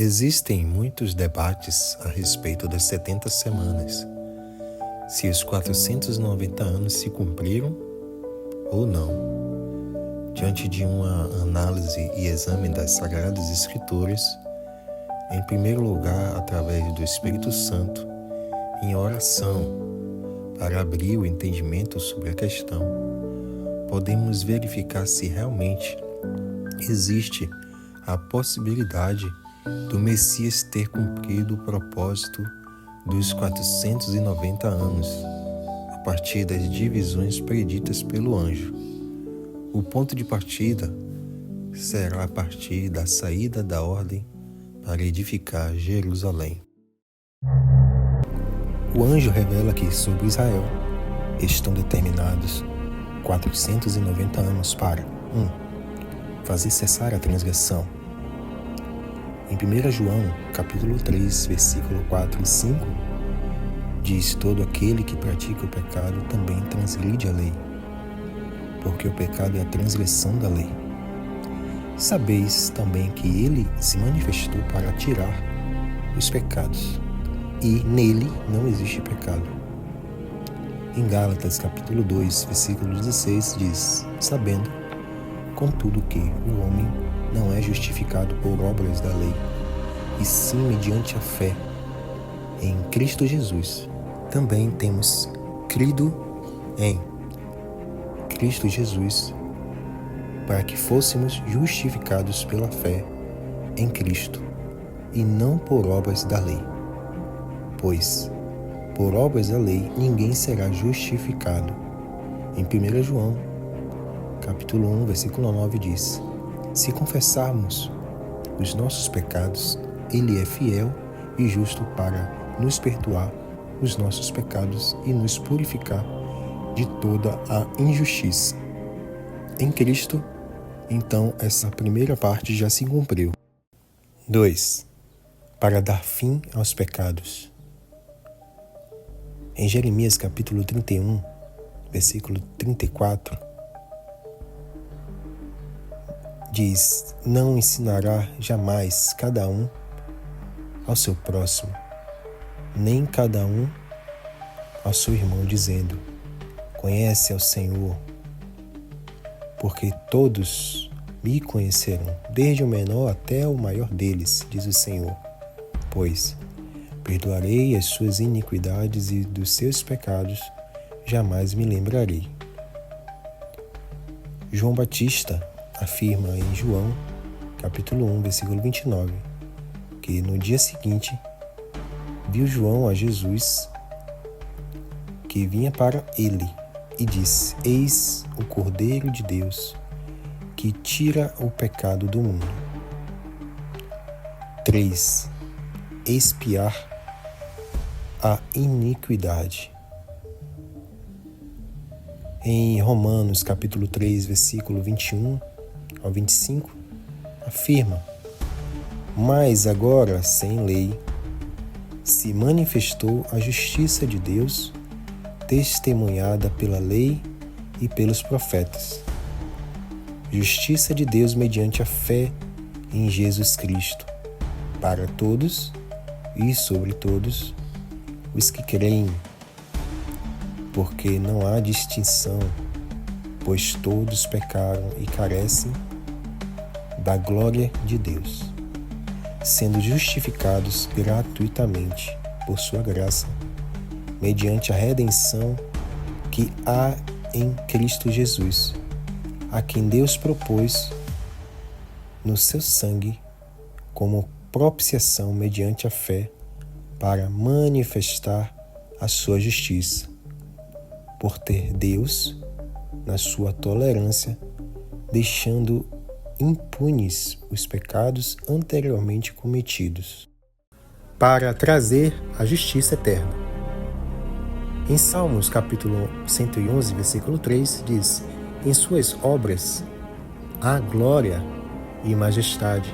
Existem muitos debates a respeito das 70 semanas, se os 490 anos se cumpriram ou não. Diante de uma análise e exame das Sagradas Escrituras, em primeiro lugar, através do Espírito Santo, em oração, para abrir o entendimento sobre a questão, podemos verificar se realmente existe a possibilidade do Messias ter cumprido o propósito dos 490 anos, a partir das divisões preditas pelo anjo. O ponto de partida será a partir da saída da ordem para edificar Jerusalém. O anjo revela que sobre Israel estão determinados 490 anos para 1. Fazer cessar a transgressão. Em 1 João, capítulo 3, versículo 4 e 5, diz: todo aquele que pratica o pecado também transgride a lei, porque o pecado é a transgressão da lei. Sabeis também que ele se manifestou para tirar os pecados, e nele não existe pecado. Em Gálatas, capítulo 2, versículo 16, diz: sabendo, contudo, que o homem não é justificado por obras da lei, e sim mediante a fé em Cristo Jesus. Também temos crido em Cristo Jesus, para que fôssemos justificados pela fé em Cristo, e não por obras da lei. Pois, por obras da lei, ninguém será justificado. Em 1 João, capítulo 1, versículo 9, diz: se confessarmos os nossos pecados, Ele é fiel e justo para nos perdoar os nossos pecados e nos purificar de toda a injustiça. Em Cristo, então, essa primeira parte já se cumpriu. 2. Para dar fim aos pecados. Em Jeremias capítulo 31, versículo 34, diz: não ensinará jamais cada um ao seu próximo, nem cada um ao seu irmão, dizendo: conhece ao Senhor, porque todos me conhecerão, desde o menor até o maior deles, diz o Senhor. Pois perdoarei as suas iniquidades e dos seus pecados jamais me lembrarei. João Batista afirma em João, capítulo 1, versículo 29, que no dia seguinte viu João a Jesus que vinha para ele e disse: eis o Cordeiro de Deus que tira o pecado do mundo. 3. Expiar a iniquidade. Em Romanos capítulo 3, versículo 21 ao 25, afirma: mas agora, sem lei, se manifestou a justiça de Deus, testemunhada pela lei e pelos profetas. Justiça de Deus mediante a fé em Jesus Cristo, para todos e sobre todos os que creem, porque não há distinção, pois todos pecaram e carecem da glória de Deus, sendo justificados gratuitamente por sua graça, mediante a redenção que há em Cristo Jesus, a quem Deus propôs no seu sangue como propiciação mediante a fé para manifestar a sua justiça, por ter Deus, na sua tolerância, deixando impunes os pecados anteriormente cometidos, para trazer a justiça eterna. Em Salmos capítulo 111, versículo 3, diz: em suas obras há glória e majestade,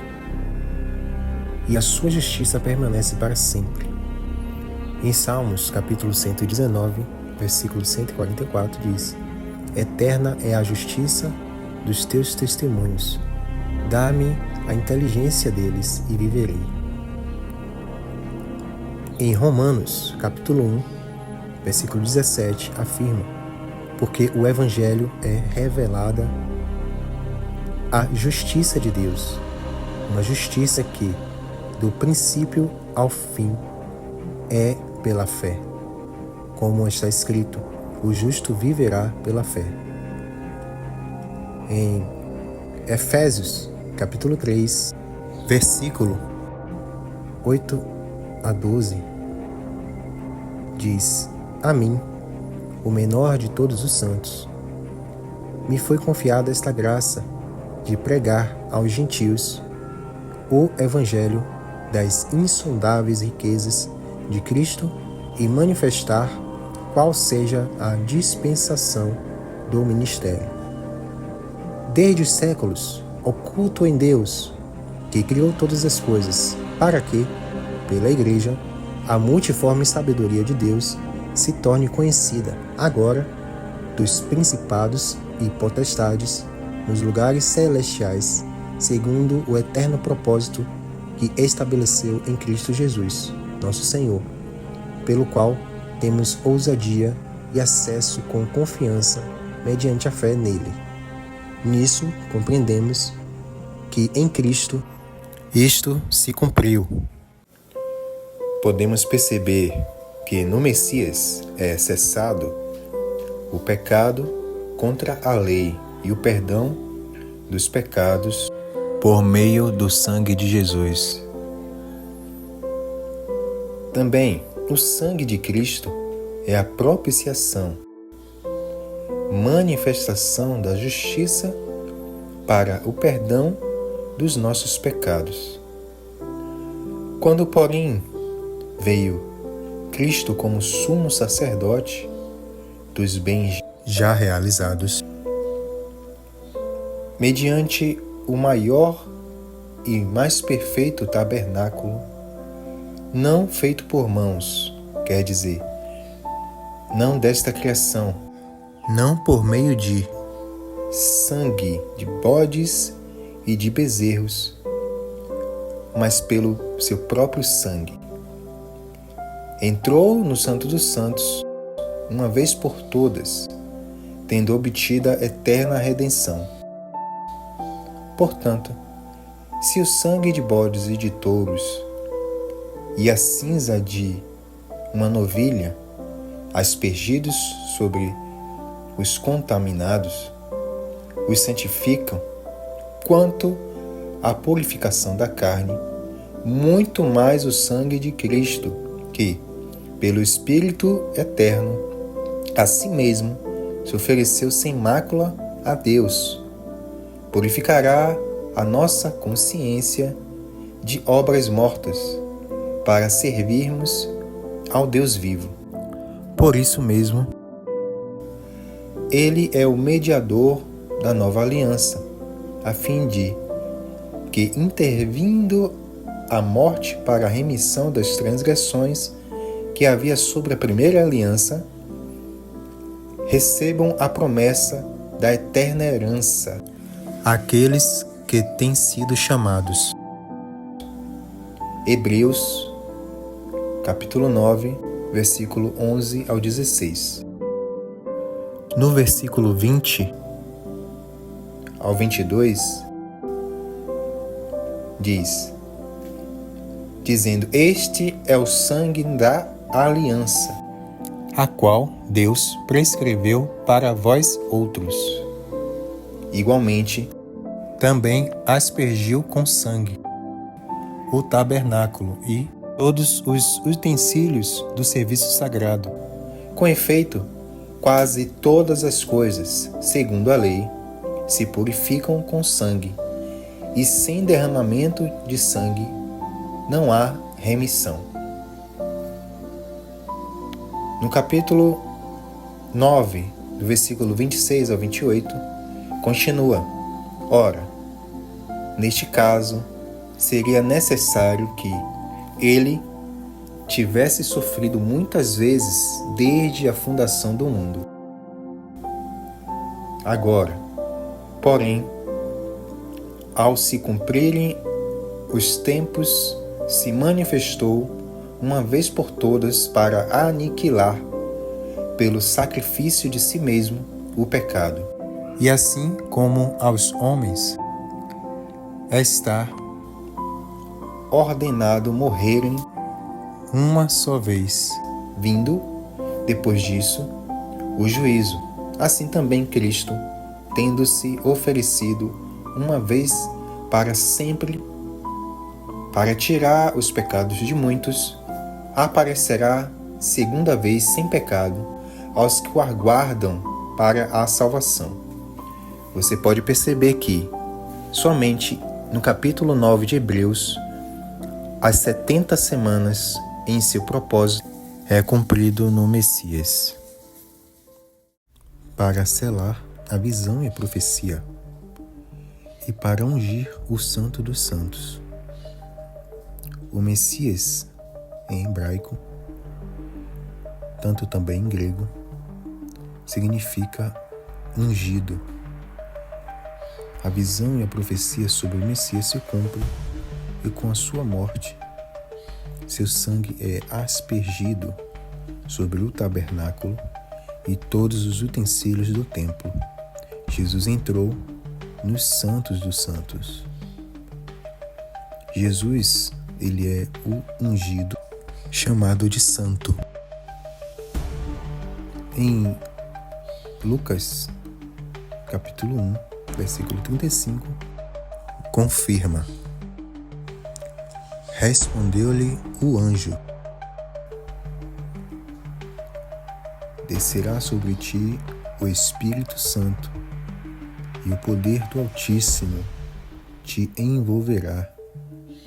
e a sua justiça permanece para sempre. Em Salmos capítulo 119, versículo 144, diz: eterna é a justiça dos teus testemunhos, dá-me a inteligência deles e viverei. Em Romanos, capítulo 1, versículo 17, afirma: porque o Evangelho é revelada a justiça de Deus, uma justiça que, do princípio ao fim, é pela fé. Como está escrito, o justo viverá pela fé. Em Efésios, capítulo 3, versículo 8 a 12, diz: a mim, o menor de todos os santos, me foi confiada esta graça de pregar aos gentios o evangelho das insondáveis riquezas de Cristo e manifestar qual seja a dispensação do ministério. Desde os séculos, oculto em Deus, que criou todas as coisas, para que, pela Igreja, a multiforme sabedoria de Deus se torne conhecida agora dos principados e potestades nos lugares celestiais, segundo o eterno propósito que estabeleceu em Cristo Jesus, nosso Senhor, pelo qual temos ousadia e acesso com confiança mediante a fé nele. Nisso compreendemos que em Cristo isto se cumpriu. Podemos perceber que no Messias é cessado o pecado contra a lei e o perdão dos pecados por meio do sangue de Jesus. Também o sangue de Cristo é a propiciação, manifestação da justiça para o perdão dos nossos pecados. Quando, porém, veio Cristo como sumo sacerdote dos bens já realizados, mediante o maior e mais perfeito tabernáculo, não feito por mãos, quer dizer, não desta criação, não por meio de sangue de bodes e de bezerros, mas pelo seu próprio sangue. Entrou no Santo dos Santos, uma vez por todas, tendo obtido a eterna redenção. Portanto, se o sangue de bodes e de touros e a cinza de uma novilha, aspergidos sobre os contaminados, os santificam, quanto à purificação da carne, muito mais o sangue de Cristo, que, pelo Espírito eterno, a si mesmo se ofereceu sem mácula a Deus, purificará a nossa consciência de obras mortas, para servirmos ao Deus vivo. Por isso mesmo, Ele é o mediador da nova aliança, a fim de que, intervindo a morte para a remissão das transgressões que havia sobre a primeira aliança, recebam a promessa da eterna herança aqueles que têm sido chamados. Hebreus, capítulo 9, versículo 11 ao 16. No versículo 20 ao 22, dizendo: este é o sangue da aliança, a qual Deus prescreveu para vós outros. Igualmente, também aspergiu com sangue o tabernáculo e todos os utensílios do serviço sagrado. Com efeito, quase todas as coisas, segundo a lei, se purificam com sangue, e sem derramamento de sangue não há remissão. No capítulo 9, do versículo 26 ao 28, continua: ora, neste caso, seria necessário que ele tivesse sofrido muitas vezes desde a fundação do mundo. Agora, porém, ao se cumprirem os tempos, se manifestou uma vez por todas para aniquilar, pelo sacrifício de si mesmo, o pecado. E assim como aos homens está ordenado morrerem uma só vez, vindo, depois disso, o juízo. Assim também Cristo, tendo-se oferecido uma vez para sempre, para tirar os pecados de muitos, aparecerá segunda vez sem pecado aos que o aguardam para a salvação. Você pode perceber que, somente no capítulo 9 de Hebreus, as 70 semanas em seu propósito é cumprido no Messias, para selar a visão e a profecia, e para ungir o Santo dos Santos. O Messias, em hebraico, tanto também em grego, significa ungido. A visão e a profecia sobre o Messias se cumprem, e com a sua morte, seu sangue é aspergido sobre o tabernáculo e todos os utensílios do templo. Jesus entrou nos santos dos santos. Jesus, ele é o ungido, chamado de santo. Em Lucas, capítulo 1, versículo 35, confirma: respondeu-lhe o anjo: descerá sobre ti o Espírito Santo, e o poder do Altíssimo te envolverá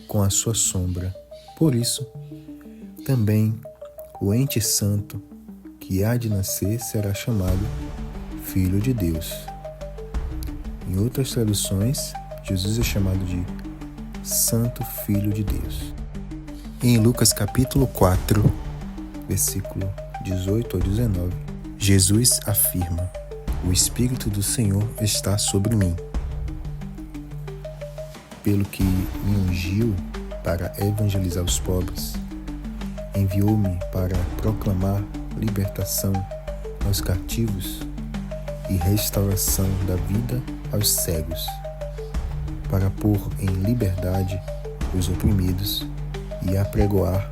com a sua sombra. Por isso, também o ente santo que há de nascer será chamado Filho de Deus. Em outras traduções, Jesus é chamado de Santo Filho de Deus. Em Lucas capítulo 4, versículo 18 ao 19, Jesus afirma: o Espírito do Senhor está sobre mim, pelo que me ungiu para evangelizar os pobres, enviou-me para proclamar libertação aos cativos e restauração da vida aos cegos, para pôr em liberdade os oprimidos e apregoar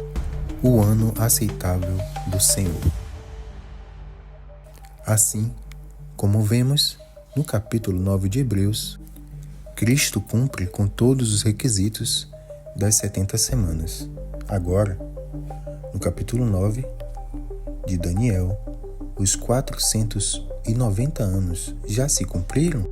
o ano aceitável do Senhor. Assim, como vemos no capítulo 9 de Hebreus, Cristo cumpre com todos os requisitos das 70 semanas. Agora, no capítulo 9 de Daniel, os 490 anos já se cumpriram?